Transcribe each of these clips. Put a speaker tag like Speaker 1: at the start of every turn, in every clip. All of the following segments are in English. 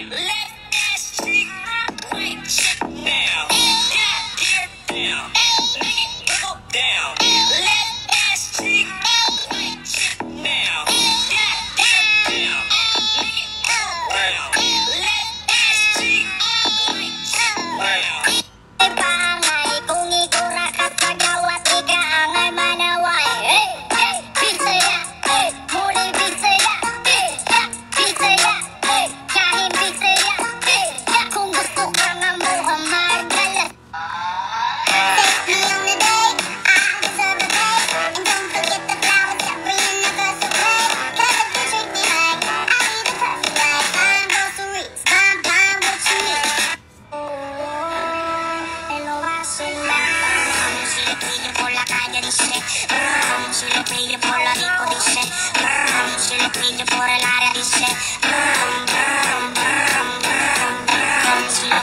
Speaker 1: Let that shit right shit down. Get down. Make it go down. Let that shit right shit down. Get down. Make it go down. Let that shit right shit down. Bangay kung igura kapag nawat ikaangay manaway. Hey, hey, bisaya, hey, muli bisaya, hey, bisaya, hey, kahit bisaya, hey, kung gusto ka nga mo magdala. Take me on the day, I deserve a day, and don't forget the flowers every anniversary. Cause if you treat me right, I'll be the perfect wife. Find groceries, find what you need. Si lo pide por la calle dice, si lo pide por la disco dice, si lo pide por el área dice, si lo...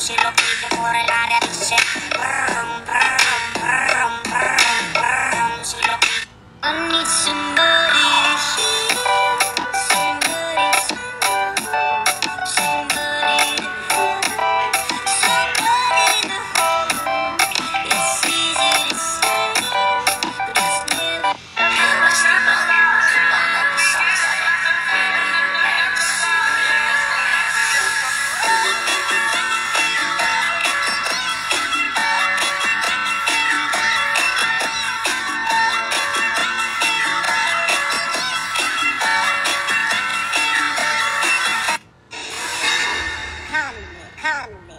Speaker 1: Si lo pide por el área dice, si lo pide. I need somebody to hear, somebody to hold. It's easy to say, but it's never. Calm me.